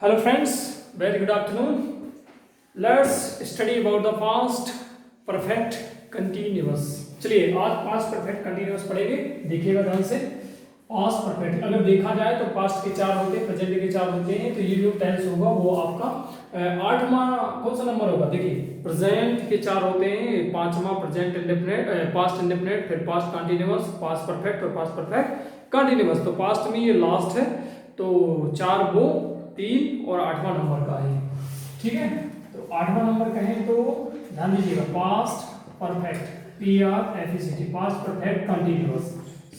Hello friends, very good afternoon. Let's study about the past perfect continuous. चलिए आज past perfect continuous पढ़ेंगे। देखिएगा ध्यान से। पास्ट परफेक्ट अगर देखा जाए तो पास्ट के चार होते हैं, प्रेजेंट के चार होते हैं, तो ये जो टेंस होगा वो आपका आठवां कौन सा नंबर होगा? देखिए प्रेजेंट के चार होते हैं, पांचवा प्रेजेंट इंडेफिनिट, पास्ट इंडेफिनिट, फिर पास्ट कंटिन्यूअस, पास्ट परफेक्ट और पास्ट परफेक्ट कंटिन्यूअस। तो पास्ट में ये लास्ट है, तो चार वो तीन और आठवां नंबर का है। ठीक है, तो आठवां नंबर कहें तो ध्यान दीजिएगा past perfect, PRFECT, past perfect continuous,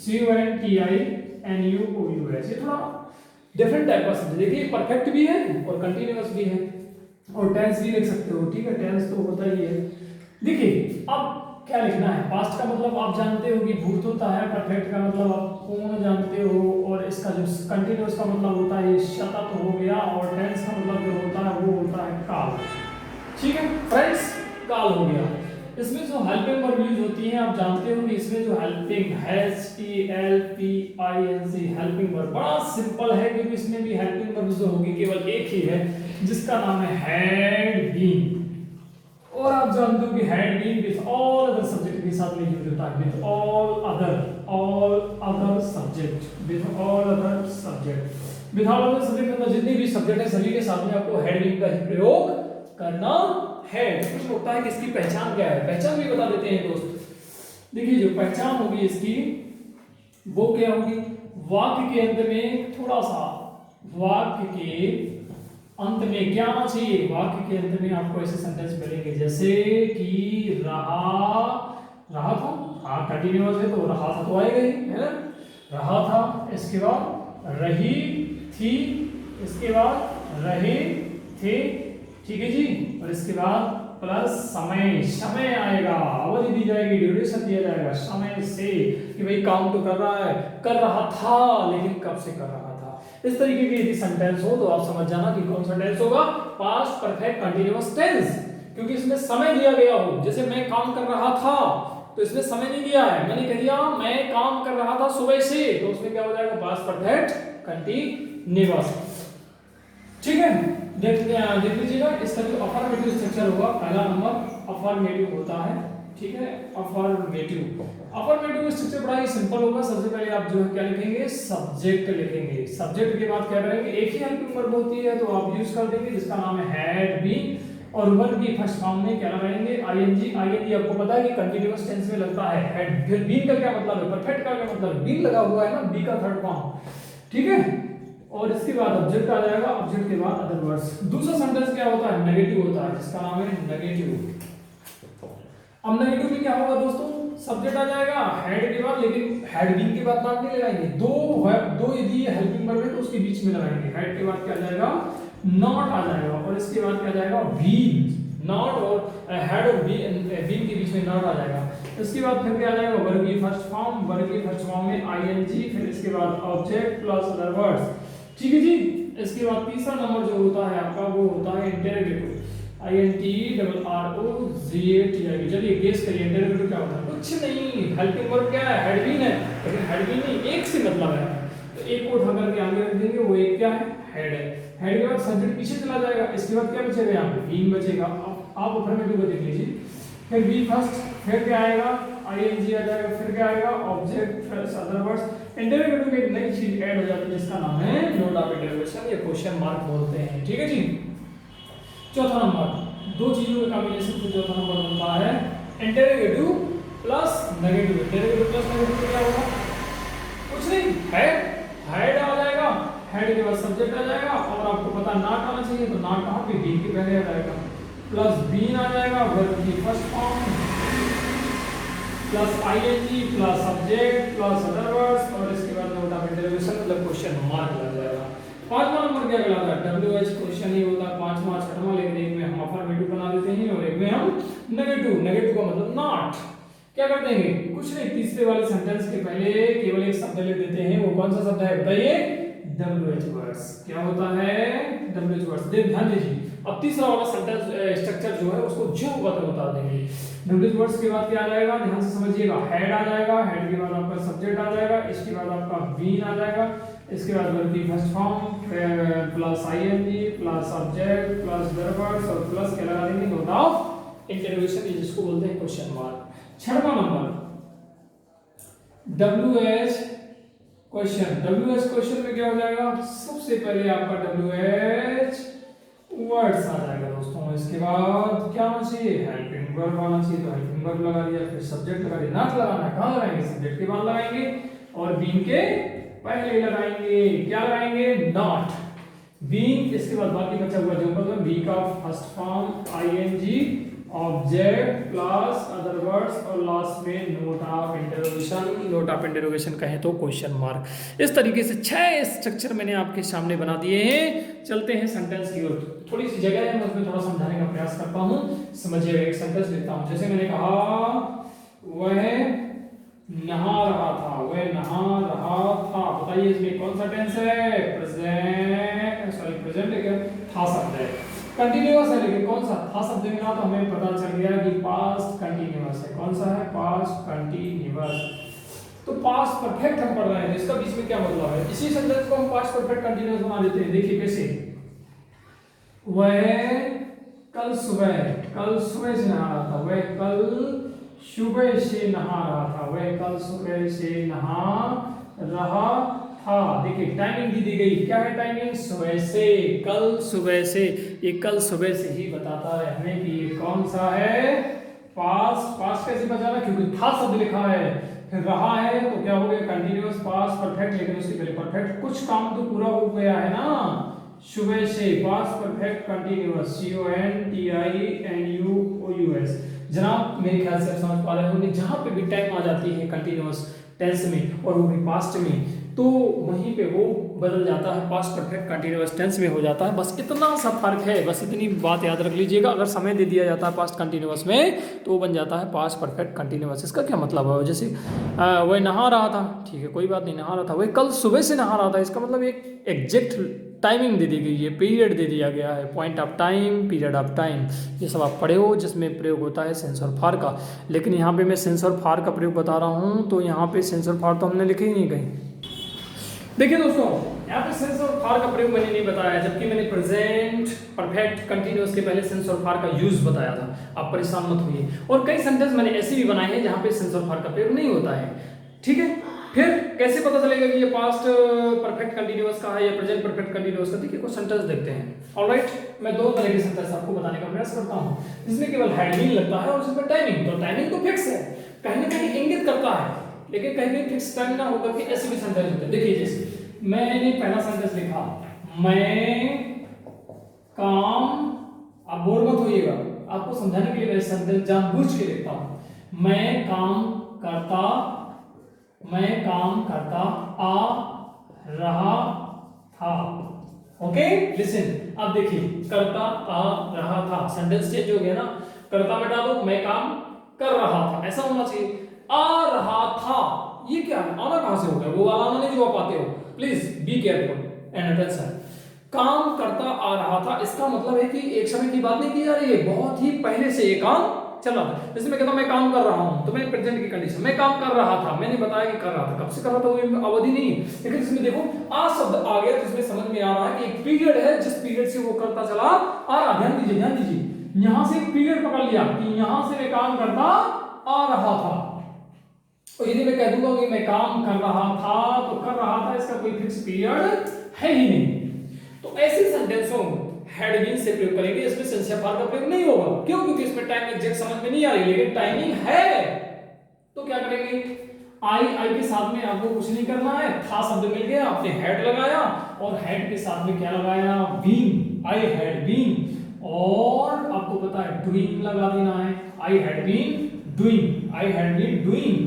CONTINUOUS। ये थोड़ा डिफरेंट टाइप का समझे। देखिए परफेक्ट भी है और कंटिन्यूअस भी है और टेंस भी लिख सकते हो। ठीक है, टेंस तो होता ही है। देखिए अब क्या लिखना है। पास्ट का मतलब आप जानते हो कि भूत होता है, परफेक्ट का मतलब आप पूर्ण जानते हो, और इसका जो कंटिन्यूअस का मतलब होता है ये शतत हो गया, और टेंस का मतलब जो होता है वो होता है काल। ठीक है फ्रेंड्स, काल हो गया। इसमें जो हेल्पिंग वर्ब यूज होती है आप जानते हो कि इसमें जो हेल्पिंग HELPING हेल्पिंग वर्ब बड़ा सिंपल है, क्योंकि इसमें भी हेल्पिंग वर्ब जो होगी केवल एक ही है जिसका नाम है हैड बीन। और आप जानते हो कि had been with all other subject के साथ में यूज होता है, with all other subject, with all other subject, with all other subject मतलब जितने भी सब्जेक्ट है सभी के साथ में आपको हैड बीन का ही प्रयोग करना है। कुछ होता है कि इसकी पहचान क्या है, पहचान भी बता देते हैं दोस्त। देखिए जो पहचान होगी इसकी वो क्या होगी, वाक्य के अंत में थोड़ा सा, वाक्य के अंत में क्या आना चाहिए, वाक्य के अंत में आपको ऐसे सेंटेंस मिलेंगे जैसे कि रहा था, हाँ कंटिन्यूअस है तो रहा था तो आएगा ही, है ना। रहा था, इसके बाद रही थी, इसके बाद रहे थे, ठीक है जी, और इसके बाद प्लस समय आएगा, अवधि दी जाएगी, ड्यूरेशन दिया जाएगा समय से, कि भाई काम तो कर रहा है, कर रहा था लेकिन कब से कर रहा था। इस तरीके के यदि सेंटेंस हो तो आप समझ जाना कि कौन सा टेंस होगा, पास्ट परफेक्ट कंटीन्यूअस टेंस, क्योंकि इसमें समय दिया गया हो। जैसे मैं काम कर रहा था तो इसमें समय नहीं दिया है, मैंने कह दिया मैं काम कर रहा था सुबह से, तो उसमें क्या हो जाएगा, पास्ट परफेक्ट कंटीन्यूअस। ठीक है, देख लीजिएगा इसका जो अफर्मेटिव स्ट्रक्चर होगा, पहला नंबर अफर्मेटिव होता है। ठीक है, अफर्मेटिव स्ट्रक्चर बड़ा ही सिंपल होगा। सबसे पहले आप जो है क्या लिखेंगे, सब्जेक्ट लिखेंगे। सब्जेक्ट के बाद क्या करेंगे, एक ही हेल्पिंग वर्ब होती है तो आप यूज कर देंगे जिसका नाम है हैड बीन, और वर्ब की फर्स्ट फॉर्म में क्या लगाएंगे, ING आपको पता है कि कंटीन्यूअस टेंस में लगता है हैड। फिर बीन का क्या मतलब है, परफेक्ट का क्या मतलब है, बीन लगा हुआ है ना, बी का थर्ड फॉर्म। ठीक है, और इसके बाद ऑब्जेक्ट आ जाएगा, ऑब्जेक्ट के बाद अदर वर्ड्स। दूसरा सेंटेंस क्या होता है, नेगेटिव होता है, जिसका नाम है नेगेटिव। अब नेगेटिव में क्या होगा दोस्तों, सब्जेक्ट आ जाएगा हेड के बाद, लेकिन हेड बीन के बाद नाम नहीं लगाएंगे, दो यदि हेल्पिंग वर्ब है तो उसके बीच में लगाएंगे। हेड के बाद क्या आ जाएगा, नॉट आ जाएगा, और इसके बाद क्या आ जाएगा, बीन। नॉट और हेड और बीन के बीच में नॉट आ जाएगा। इसके बाद फिर क्या आ जाएगा, वर्ब की फर्स्ट फॉर्म, वर्ब की फर्स्ट फॉर्म में ING, फिर इसके बाद ऑब्जेक्ट प्लस अदर वर्ड्स। ठीक है जी, इसके बाद तीसरा नंबर जो होता है आपका वो होता है इंटरोगेटिव, INTROGATIV। चलिए गेस करिए इंटरोगेटिव क्या होता है, कुछ नहीं, हेल्पिंग वर्ब क्या है, हेड बीन है, लेकिन हेड बीन नहीं, एक से मतलब है, तो एक को उठा करके आगे रख देंगे, वो एक क्या है, हेड है। हेड के बाद सब्जेक्ट पीछे चला जाएगा, इसके बाद क्या बचेगा, यहाँ पे बीन बचेगा। आप अफर्मेटिव को देख लीजिए, फिर बी फर्स्ट, फिर क्या आएगा, ING आ जाएगा, फिर क्या आएगा, object plus other words. Interrogative में एक नई चीज ऐड हो जाती है जिसका नाम है नोट ऑफ इंटरोगेशन या क्वेश्चन मार्क बोलते हैं। ठीक है जी। चौथा नंबर, दो चीजों के कॉम्बिनेशन से चौथा नंबर बनता है interrogative plus negative. Interrogative plus negative क्या होगा, कुछ नहीं, हेड आ जाएगा, हेड के बाद सब्जेक्ट आ जाएगा, और आपको पता नॉट आना चाहिए, तो नॉट कहां पे, बीन के पहले आ जाएगा, प्लस बीन आ जाएगा, वर्ब की first form, plus ING plus subject plus other words, और इसके बाद नोट ऑफ इंटरोगेशन मतलब क्वेश्चन मार्क लग जाएगा। पांचवा नंबर क्या कहलाता है, WH क्वेश्चन ही होता है, पांचवा छठवां, लेकिन एक में हम अफर्मेटिव बना देते हैं और एक में हम नेगेटिव। नेगेटिव का मतलब नॉट। क्या कर देंगे, कुछ नहीं, तीसरे वाले सेंटेंस के पहले केवल एक शब्द लिख देते हैं, वो कौन सा शब्द है बताइए, WH वर्ड्स। क्या होता है, WH वर्ड्स। ध्यान दीजिए, अब तीसरा वाला सेंटेंस स्ट्रक्चर जो है उसको जो बता देंगे। WH वर्ड्स के बाद क्या आ जाएगा, ध्यान से समझिएगा, हेड आ जाएगा, हेड के बाद आपका सब्जेक्ट आ जाएगा, इसके बाद आपका बीन आ जाएगा, इसके बाद वर्ब की first form plus ING plus object plus verb और प्लस क्या लगा देंगे, नोट ऑफ इंटरोगेशन, जिसको बोलते हैं क्वेश्चन मार्क। 6वां number WH question. WH question में क्या हो जाएगा, सबसे पहले आपका WH वर्ड्स आ जाएगा दोस्तों। इसके बाद क्या आना चाहिए, हेल्पिंग वर्ब आना चाहिए, तो हेल्पिंग वर्ब लगा दिया, फिर सब्जेक्ट लगा दिया। नॉट लगाना है, कहाँ लगाएंगे, सब्जेक्ट के बाद लगाएंगे और बीइंग के पहले लगाएंगे, क्या लगाएंगे, नॉट बीइंग। इसके बाद बाकी बचा हुआ जो मतलब बी का first form ING object plus other words और लास्ट में note of interrogation. Note of interrogation कहें तो क्वेश्चन मार्क। इस तरीके से 6 स्ट्रक्चर मैंने आपके सामने बना दिए हैं। चलते हैं सेंटेंस की ओर। थोड़ी सी जगह है, मैं उसमें थोड़ा समझाने का प्रयास करता हूँ, समझिएगा। एक सेंटेंस लिखता हूँ, जैसे मैंने कहा वह नहा रहा था, वह नहा रहा था। बताइए इसमें कौन सा टेंस है, प्रेजेंट, सॉरी प्रेजेंट है क्या, था शब्द है, कंटिन्यूअस है, लेकिन कौन सा था शब्द में ना, तो हमें पता चल गया कि पास्ट कंटिन्यूअस है। कौन सा है, पास्ट कंटिन्यूअस। तो पास्ट परफेक्ट हम पढ़ रहे हैं, इसका बीच में क्या मतलब है, इसी सेंटेंस को हम पास्ट परफेक्ट कंटिन्यूअस बना देते हैं। देखिए कैसे, वह कल सुबह से नहा रहा था, वह कल सुबह से नहा रहा था, वह कल सुबह से नहा रहा था। देखिए टाइमिंग दी गई, क्या है टाइमिंग, सुबह से, कल सुबह से। ये कल सुबह से ही बताता है हमें कि ये कौन सा है, पास्ट। पास्ट कैसे बताना, क्योंकि था शब्द लिखा है, फिर रहा है तो क्या हो गया, कंटिन्यूअस पास्ट परफेक्ट, लेकिन उसके पहले परफेक्ट, कुछ काम तो पूरा हो गया है ना, सुबह से, पास्ट परफेक्ट कंटिन्यूअस, CONTINUOUS। जनाब मेरे ख्याल से आप समझ पा रहे होंगे, जहां पे भी टाइम आ जाती है कंटिन्यूअस टेंस में और वो भी पास्ट में, तो वहीं पे वो बदल जाता है, पास्ट परफेक्ट कंटिन्यूअस टेंस में हो जाता है। बस इतना सा फर्क है, बस इतनी बात याद रख लीजिएगा। अगर समय दे दिया जाता है पास्ट कंटिन्यूअस में तो वो बन जाता है पास्ट परफेक्ट कंटिन्यूअस। इसका क्या मतलब है, जैसे वह नहा रहा था, ठीक है कोई बात नहीं, नहा रहा था, वह कल सुबह से नहा रहा था, इसका मतलब एक एग्जैक्ट टाइमिंग दे दी गई है, पीरियड दे दिया गया है, point of time, period of time, ये सब आप पढ़े हो, जिसमें प्रयोग होता है सेंस और फार का। लेकिन यहाँ पे मैं सेंस और फार का प्रयोग बता रहा हूँ, तो यहाँ पे सेंस और फार तो हमने लिखे ही नहीं कहीं। देखिए दोस्तों, यहाँ पे सेंस और फार का प्रयोग मैंने नहीं बताया, जबकि मैंने प्रेजेंट परफेक्ट कंटिन्यूअस के पहले सेंस और फार का यूज बताया था। आप परेशान मत होइए। और कई सेंटेंस मैंने ऐसे भी बनाए हैं जहाँ पे सेंस और फार का प्रयोग नहीं होता है, ठीक है। फिर कैसे पता चलेगा कि ये पास्ट परफेक्ट कंटिन्यूअस का है या प्रेजेंट परफेक्ट कंटिन्यूअस का, देखिए कुछ सेंटेंस देखते हैं। ऑलराइट, मैं दो तरह के सेंटेंस आपको बताने का प्रयास करता हूँ, जिसमें केवल हैड बीन लगता है और जिसमें टाइमिंग, तो टाइमिंग तो फिक्स है, कहीं ना कहीं इंगित करता है, लेकिन कहीं कहीं फिक्स टाइम ना होकर के ऐसे भी सेंटेंस होते हैं। देखिए जैसे मैंने पहला सेंटेंस लिखा, मैं काम, आप बोर मत होइएगा, आपको समझाने के लिए मैं सेंटेंस जानबूझ के लिखता हूं। मैं काम करता आ रहा था। ओके लिसन, अब देखिए करता आ रहा था, सेंटेंस चेंज हो गया ना, करता में डालो मैं काम कर रहा था, ऐसा होना चाहिए। आ रहा था, ये क्या है, आना कहां से हो गया, वो वाला आना नहीं जो आप आते हो, please be careful and attention. काम करता आ रहा था, इसका मतलब है कि एक समय की बात नहीं की जा रही है, बहुत ही पहले से ये काम चल रहा था। जैसे मैं कहता हूं मैं काम कर रहा हूं, तो मैं प्रेजेंट की कंडीशन, मैं काम कर रहा था, मैंने बताया कि कर रहा था, कब से कर रहा था वो अवधि नहीं, लेकिन इसमें देखो आ शब्द आ गया, तो इसमें समझ में आ रहा है कि एक पीरियड है, जिस पीरियड से वो करता चला आ रहा। ध्यान दीजिए, यहां से एक पीरियड पकड़ लिया कि यहां से मैं काम करता आ रहा था। तो यदि मैं कह दूंगा कि मैं काम कर रहा था, तो कर रहा था इसका कोई फिक्स पीरियड है ही नहीं। तो ऐसे सेंटेंसों हैड बीन से प्रयोग करेंगे, इसमें सेंस या फार का प्रयोग नहीं होगा। क्यों? क्योंकि इसमें टाइम एग्जैक्ट समझ में नहीं आ रही, लेकिन टाइमिंग है। तो क्या करेंगे, आई के साथ में आपको कुछ नहीं करना है, था शब्द मिल गया, आपने हैड लगाया और हैड के साथ में क्या लगाया, बीन, आई हैड बीन, और आपको पता है डूइंग लगा देना है, I had been doing, I had been doing,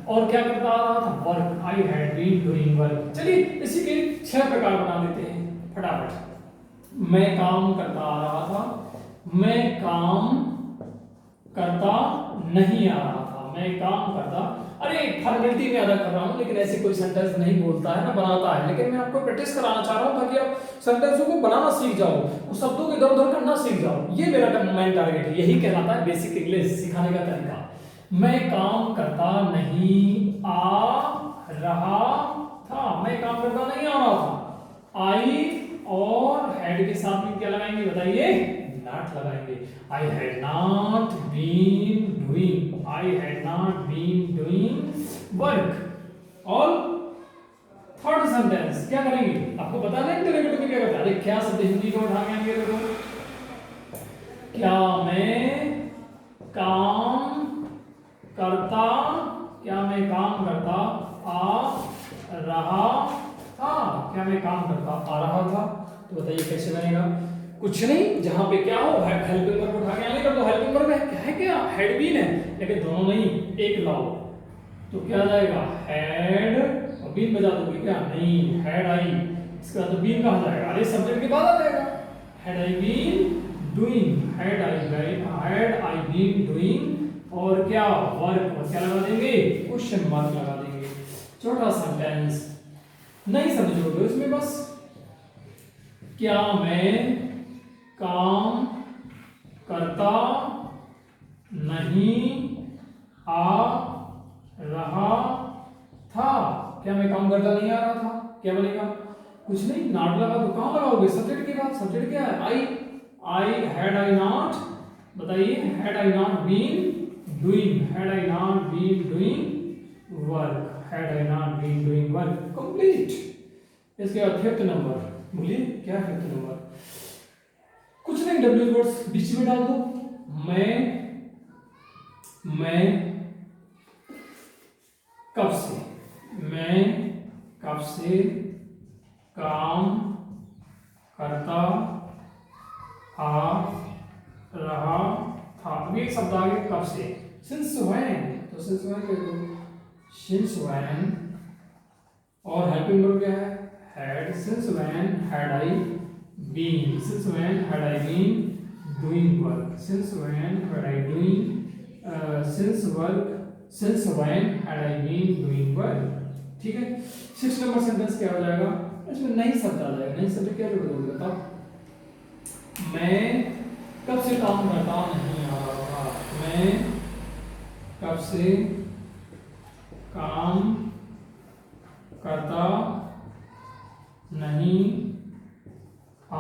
और क्या करता आ रहा था, work, I had been doing work. चलिए इसी के 6 प्रकार बना देते हैं फटाफट। मैं काम करता आ रहा था, मैं काम करता नहीं आ रहा था, मैं काम करता, अरे फॉर्मेलिटी में अदा कर रहा हूं, लेकिन ऐसे कोई सेंटेंस नहीं बोलता है ना बनाता है, लेकिन मैं आपको प्रैक्टिस कराना चाह रहा हूं ताकि आप सेंटेंसों को बनाना सीख जाओ, उस शब्दों के इधर-उधर करना सीख जाओ। ये मेरा मेन टारगेट है, यही कहलाता है बेसिक इंग्लिश सिखाने का तरीका। मैं काम करता नहीं आ रहा था, मैं काम करता नहीं आ रहा था। आई और हैड के साथ में क्या लगाएंगे बताइए, नॉट लगाएंगे। I had not been doing, I had not been doing work. और थर्ड सेंटेंस क्या करेंगे, आपको पता नहीं इंटरोगेटिव में क्या करता है। अरे क्या शब्द हिंदी का उठा के आएंगे देखो, क्या मैं काम करता, क्या मैं काम करता आ रहा था, क्या मैं काम करता आ रहा था। तो बताइए कैसे बनेगा, कुछ नहीं, जहां पे क्या हो हेल्पिंग वर्ब उठा के आने का, तो हेल्पिंग वर्ब है क्या, है क्या हैड बीन है, लेकिन दोनों नहीं एक लाओ, तो क्या आ जाएगा हैड, और बीन बजा दोगे क्या, नहीं हैड आई, इसके बाद तो बीन कहा जाएगा, अरे सब्जेक्ट के बाद आ जाएगा। Had I been doing, had I been doing, और क्या वर्क, और क्या लगा देंगे क्वेश्चन मार्क लगा देंगे। छोटा सेंटेंस नहीं समझोगे उसमें, बस क्या मैं काम करता नहीं आ रहा था, क्या मैं काम करता नहीं आ रहा था, क्या बनेगा, कुछ नहीं, नॉट लगा तो कहां लगाओगे, सब्जेक्ट के बाद, सब्जेक्ट क्या है आई हैड आई नॉट, बताइए had I not been doing, had I not been doing work, had I not been doing work, complete. इसके बाद फिफ्थ नंबर, बोलिए क्या फिफ्थ नंबर, कुछ नहीं डब्ल्यू वर्ड्स बीच में डाल दो, मैं कब से, मैं कब से काम करता आ रहा था, अभी एक शब्द आगे कब से, सिंस व्हेन, तो सिंस व्हेन के दो, सिंस व्हेन, और हेल्पिंग वर्ब क्या है had, since when had I been, since when had I been doing work, since when had I doing since when had I been doing work, ठीक है। 6 number sentence क्या हो जाएगा, इसमें नई शब्द आ जाएगा, नई शब्द क्या जोड़ोगे बताओ, मैं कब से काम करता नहीं आ रहा था, मैं कब से काम करता नहीं आ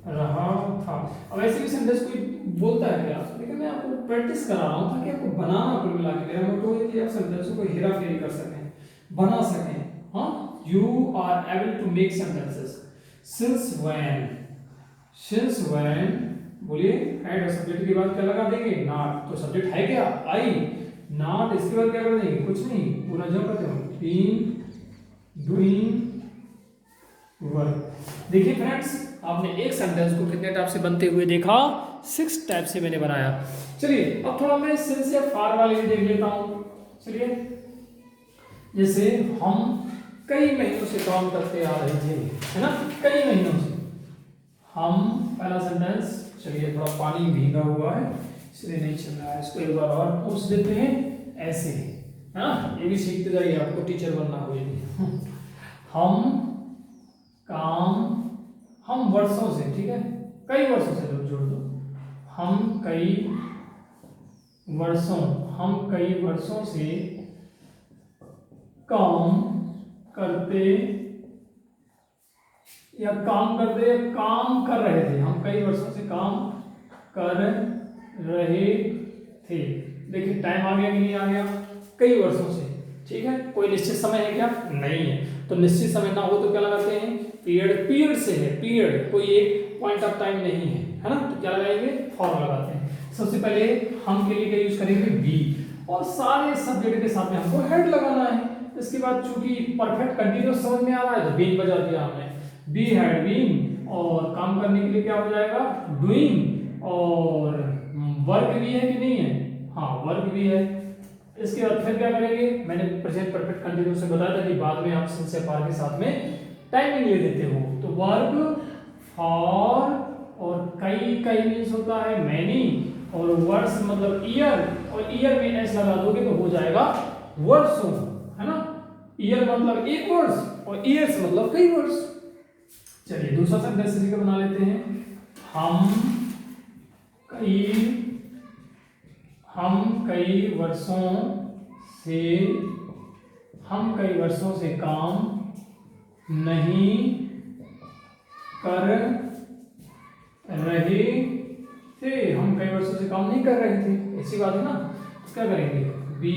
रहा था। अब ऐसे भी सेंटेंस कोई बोलता है क्या, लेकिन मैं आपको प्रैक्टिस करा रहा हूँ ताकि आपको बनाना कुल मिला के, मेरा मोटो है कि आप सेंटेंस को हेरा फेरी कर सकें, बना सकें, हाँ, you are able to make sentences. Since when बोलिए हैड, और सब्जेक्ट के बाद क्या लगा देंगे नॉट, तो सब्जेक्ट है क्या आई, नॉट, इसके बाद क्या कर देंगे, कुछ नहीं, पूरा जम करते हो बीइंग डूइंग वर्क। देखिए फ्रेंड्स, आपने एक सेंटेंस को कितने टाइप से बनते हुए देखा, 6 टाइप से मैंने बनाया। चलिए अब थोड़ा मैं सिंस या फार वाले भी देख लेता हूं। चलिए जैसे हम कई महीनों से काम करते आ रहे थे, है ना, कई महीनों से हम, पहला सेंटेंस, चलिए थोड़ा पानी भीगा हुआ है इसलिए नहीं चल रहा है, इसको एक बार और पूछ देते हैं ऐसे, है ना, ये भी सीखते जाइए, आपको टीचर बनना हो। हम वर्षों से, ठीक है, कई वर्षों से, लोग जोड़ दो, हम कई वर्षों से काम करते या काम कर रहे थे, हम कई वर्षों से काम कर रहे थे। देखिए टाइम आ गया कि नहीं आ गया, कई वर्षों से, ठीक है, कोई निश्चित समय है क्या, नहीं है, तो निश्चित समय ना हो तो क्या लगाते हैं पीरियड से है, पीरियड कोई एक पॉइंट ऑफ टाइम नहीं है ना, तो क्या लगाएंगे फॉर लगाते हैं। सबसे पहले हम के लिए क्या यूज करेंगे बी, और सारे सब्जेक्ट के साथ में हमको हेड लगाना है। इसके बाद चूंकि परफेक्ट कंटीन्यूअस समझ में आ रहा है तो बीन बजा दिया हमने, बी हैड बीन, और काम करने के लिए क्या हो जाएगा डूइंग, और वर्क भी है कि नहीं है, हाँ वर्क भी है। इसके बाद फिर क्या करेंगे, मैंने प्रेजेंट परफेक्ट कंटीन्यूअस से बताया था कि बाद में आप सिंस या फॉर के साथ में टाइमिंग ले देते हो, तो वर्ब फॉर, और कई मीन्स होता है मैनी, और वर्ष मतलब ईयर, और ईयर में एस लगा दोगे तो हो जाएगा वर्षों, है ना, ईयर मतलब एक वर्ष और ईयर्स मतलब कई वर्ष। चलिए दूसरा सेंटेंस इसी का बना लेते हैं, हम कई वर्षों से हम कई वर्षों से काम नहीं कर रहे थे। हम कई वर्षों से काम नहीं कर रहे थे, ऐसी बात है ना। क्या करेंगे, वी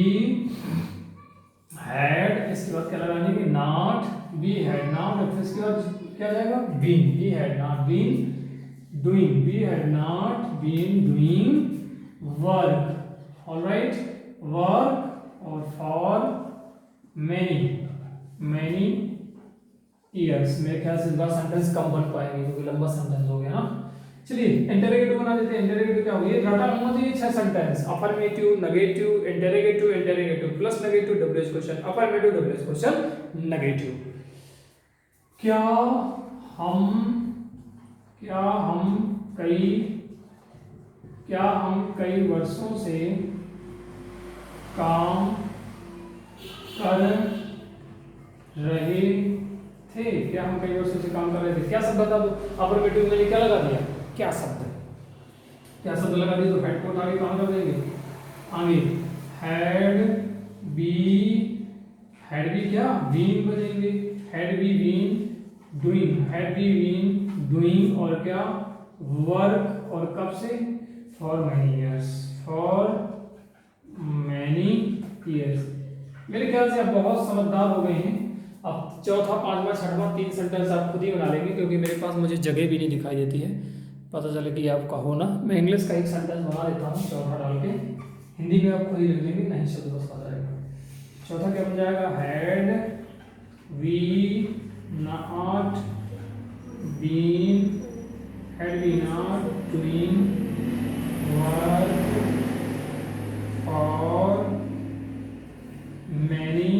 हैड, इसके बाद क्या लगाएंगे, नॉट, वी हैड नॉट, फिर इसके बाद क्या जाएगा, been, we had not been doing, we had not been doing work, alright, work, और फॉर मैनी ईयर्स। मेरे ख्याल से इनका सेंटेंस कम बन पाएंगे क्योंकि लंबा सेंटेंस हो गया ना। चलिए इंटरोगेटिव बना देते हैं। इंटरोगेटिव क्या होगी, रटा होना चाहिए 6 sentence, affirmative, negative, interrogative, interrogative plus negative, WH question, affirmative, WH question, negative. क्या हम कई वर्षों से काम कर रहे थे। क्या हम कई वर्षों से काम कर रहे थे, क्या शब्द बता दो, अफर्मेटिव मैंने क्या लगा दिया, क्या शब्द लगा दिया, तो हेड को आगे कहाँ कर देंगे, आगे हैड बी क्या, बीन बनेंगे, हैड बी बीन डूइंग, और क्या, वर्क, और कब से, फॉर मैनी ईयर्स। मेरे ख्याल से आप बहुत समझदार हो गए हैं। अब चौथा, पांचवा, छठवां 3 सेंटेंस आप खुद ही बना लेंगे क्योंकि मेरे पास मुझे जगह भी नहीं दिखाई देती है, पता चले कि आपका हो ना। मैं इंग्लिश का एक सेंटेंस बना लेता हूँ चौथा डाल के, हिंदी में आप खुद ही लिख लेंगे, नहीं शब्द बस आ जाएगा। चौथा क्या बन जाएगा, had we not doing work for many,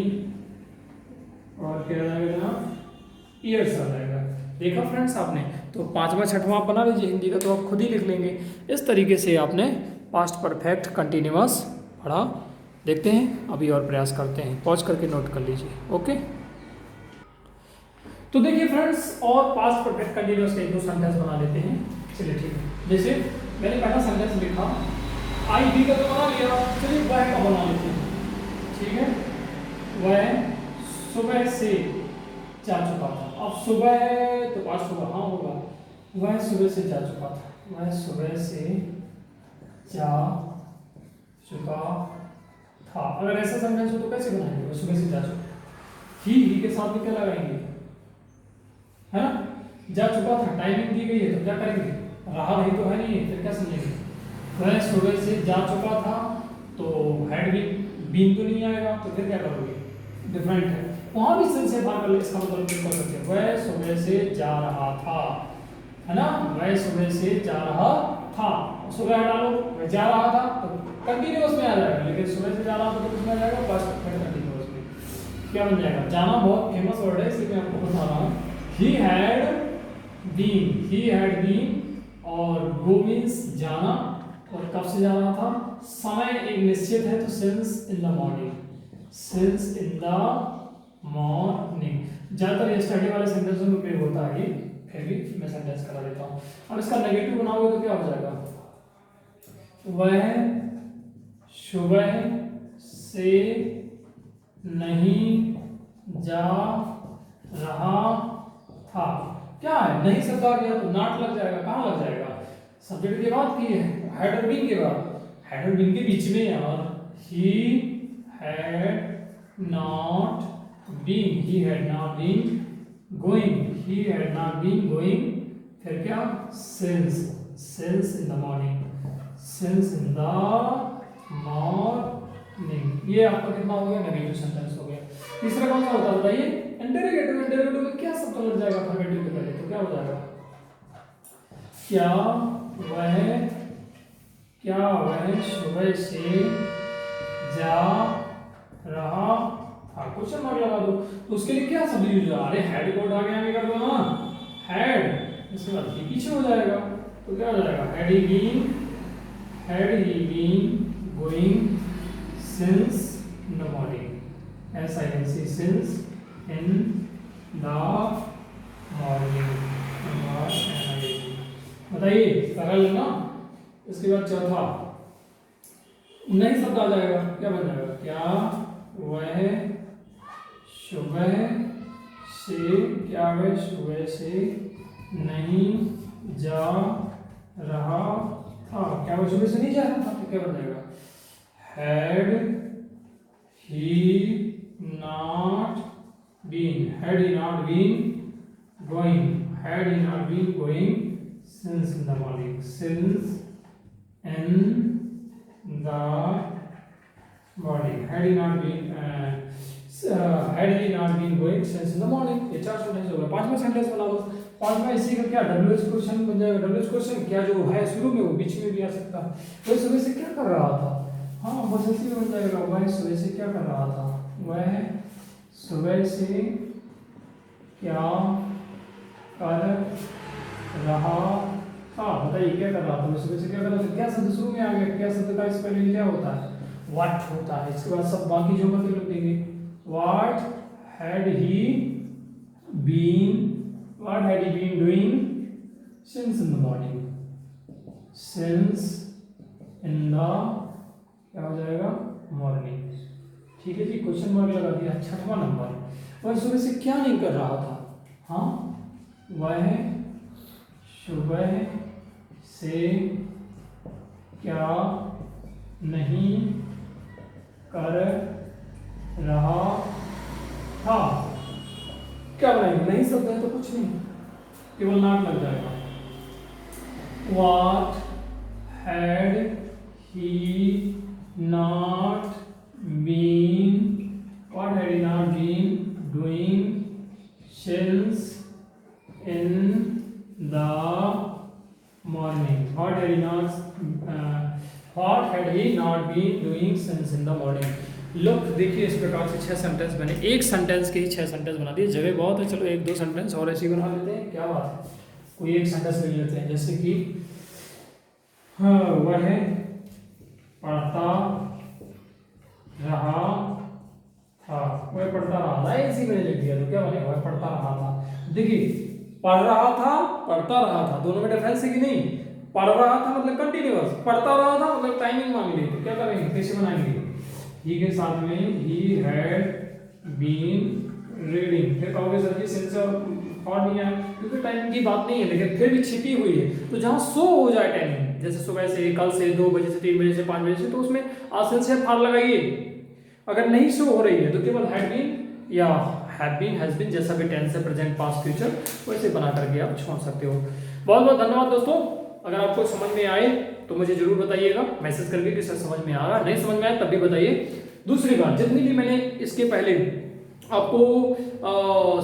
और क्या जाएगा, ईयर्स आ जाएगा। देखा फ्रेंड्स आपने, तो पांचवा छठवां आप बना लीजिए हिंदी का, तो आप खुद ही लिख लेंगे। इस तरीके से आपने पास्ट परफेक्ट कंटिन्यूअस पढ़ा। देखते हैं अभी और प्रयास करते हैं, पॉज करके नोट कर लीजिए। ओके, तो देखिए फ्रेंड्स, और पास्ट परफेक्ट कंटिन्यूअस के 2 सेंटेंस बना लेते हैं। चलिए ठीक है, जैसे मैंने पहला सेंटेंस लिखा, आई बी का तो बना लिया, चलिए वह का बना लेते हैं। ठीक है, वह सुबह से जा चुका था। अब सुबह तो पास्ट होगा, हाँ होगा, वह सुबह से जा चुका था, वह सुबह से जा चुका था। अगर ऐसा सेंटेंस हो तो कैसे बनाएंगे, वह सुबह से जा चुका, ही के साथ में क्या लगाएंगे, है ना, जा चुका था, टाइमिंग दी गई है तो क्या करेंगे, रहा नहीं तो है नहीं है, फिर क्या समझेंगे, वह सुबह से जा चुका था, तो हैड बीन तो नहीं आएगा, तो फिर क्या करोगे, डिफरेंट है, वहां भी सेंस से बाहर कर ले, इसका मतलब क्या कर सकते हैं, वह सुबह से जा रहा था, है ना, वह सुबह से जा रहा था, सुबह हटा लो, वह जा रहा था तो कंटिन्यूअस में आ जाएगा, लेकिन सुबह से जा रहा था तो किसमें आ जाएगा, पास्ट परफेक्ट कंटिन्यूअस में। क्या बन जाएगा, जाना बहुत फेमस वर्ड है इसलिए मैं आपको बता रहा हूँ। ही हैड बीन, और गो मीन्स जाना, और कब से जा रहा था, समय एक निश्चित है तो सिंस इन द मॉर्निंग, ज्यादातर ये स्टडी वाले सेंटेंसों में उपयोग होता है, ये फिर भी मैं सेंटेंस करा देता हूँ। अब इसका नेगेटिव बनाओगे तो क्या हो जाएगा, वह सुबह से नहीं जा रहा था, क्या है, नहीं शब्द आ गया तो नॉट लग जाएगा, कहाँ लग जाएगा, सब्जेक्ट की बात की है, हैड और बीन के बाद, हैड और बीन के बीच में यार, he had not been going, फिर क्या, सिंस इन द मॉर्निंग, ये आपका कितना हो गया, नेगेटिव सेंटेंस हो गया। तीसरा कौन सा होता है बताइए, इंटरोगेटिव में क्या शब्द लग जाएगा अफर्मेटिव के पहले, तो क्या हो जाएगा, क्या वह सुबह से जा रहा था, क्वेश्चन मार्क लगा दो, तो उसके लिए क्या शब्द यूज होगा, अरे हैड को आगे आगे कर दो ना, हैड, इसके बाद ये पीछे हो जाएगा, तो क्या हो जाएगा, had he been going since in the morning, since in the morning, बताइए सरल है ना। इसके बाद चौथा नई शब्द आ जाएगा, क्या बन जाएगा, क्या वह सुबह से क्या है, सुबह से नहीं जा रहा था, क्या वो सुबह से नहीं जा रहा था, तो क्या बन जाएगा, had he not been going since in the morning, since in the morning, had he not been going since in the morning। ये 4 सेंटेंस हो गए। 5वां सेंटेंस बना दो। 5वां इसी का क्या WH क्वेश्चन बन जाएगा। WH क्वेश्चन क्या जो है शुरू में वो बीच में भी आ सकता है। वह सुबह से क्या कर रहा था, हाँ बस ऐसे ही बन जाएगा, वह सुबह से क्या कर रहा था, वह सुबह से क्या कर रहा था, बताइए क्या कर रहा था, सुबह से क्या कर रहा था। क्या शब्द शुरू में आ गया, क्या शब्द का स्पेलिंग क्या होता है, व्हाट होता है। इसके बाद सब बाकी जो मतलब लिख देंगे, what had he been doing since in the morning, since in the क्या हो जाएगा, मॉर्निंग। ठीक है जी, क्वेश्चन मार्क लगा दिया। 6वां नंबर, वह सुबह से क्या नहीं कर रहा था, हाँ वह सुबह से क्या नहीं कर रहा था, क्या बनाएंगे, नहीं शब्द है तो कुछ नहीं, केवल नाम लग जाएगा। What had he not been doing since in the morning, what had he not been doing since in the morning। लोग देखिए इस प्रकार से 6 सेंटेंस बने। एक सेंटेंस के ही 6 सेंटेंस बना दिए, जगह बहुत है, चलो 1-2 सेंटेंस और ऐसे ही बना लेते हैं, क्या बात है, कोई एक सेंटेंस ले लेते हैं, जैसे कि हाँ वह पढ़ता रहा था, वह पढ़ता रहा था, इसी मैंने लिख दिया तो क्या बनेगा, वह पढ़ता रहा था। देखिए पढ़ रहा था, पढ़ता रहा था, दोनों में डिफरेंस है कि नहीं। पढ़ रहा था मतलब कंटिन्यूअस, पढ़ता रहा था मतलब टाइमिंग मांग ली, तो क्या करेंगे, कैसे बनाएंगे, ही के साथ में ही हैड बीन रीडिंग, फिर कहोगे सर जी सिंस और नहीं है, क्योंकि टाइमिंग की बात नहीं है, लेकिन फिर भी छिपी हुई है, तो जहाँ शो हो जाए टाइमिंग, जैसे सुबह से, कल से, 2 बजे से, 3 बजे से, 5 बजे से, तो उसमें आसन से फार लगाइए। अगर नहीं शो हो रही है तो केवल हैड बीन या हैव बीन, हैज बीन, जैसा भी टेंस है, प्रेजेंट, पास्ट, फ्यूचर, वैसे बना करके आप छोड़ सकते हो। बहुत बहुत धन्यवाद दोस्तों। अगर आपको समझ में आए तो मुझे जरूर बताइएगा मैसेज करके कि सर समझ में आ रहा, नहीं समझ में आए तब भी बताइए। दूसरी बात, जितनी भी मैंने इसके पहले आपको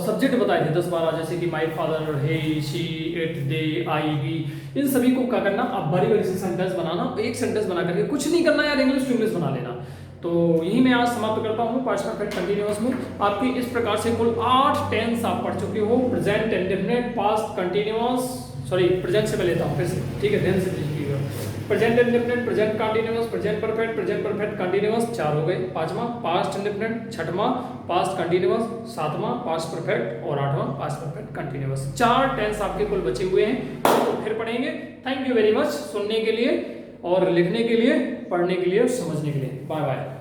सब्जेक्ट बताए थे 10-12, जैसे कि my father, he, she, it, they, I, we, इन सभी को क्या करना, आप बारी बारी से सेंटेंस बनाना, एक सेंटेंस बना करके, कुछ नहीं करना यार, इंग्लिश टू इंग्लिश बना लेना। तो यही मैं आज समाप्त करता हूँ पास्ट परफेक्ट कंटीन्यूअस में। आपकी इस प्रकार से कुल 8 टेंस आप पढ़ चुके हो, present, indefinite, past continuous, sorry present से मैं लेता हूँ फिर से, ठीक है, ध्यान से लीजिएगा। Present indefinite, present continuous, present perfect continuous, 4 हो गए। 5वां पास्ट इंडेफिनिट, 6वां पास्ट कंटीन्यूअस, 7वां पास्ट परफेक्ट और 8वां पास्ट परफेक्ट कंटीन्यूअस। 4 टेंस आपके कुल बचे हुए हैं, तो फिर पढ़ेंगे। थैंक यू वेरी मच सुनने के लिए और लिखने के लिए, पढ़ने के लिए और समझने के लिए। Bye bye.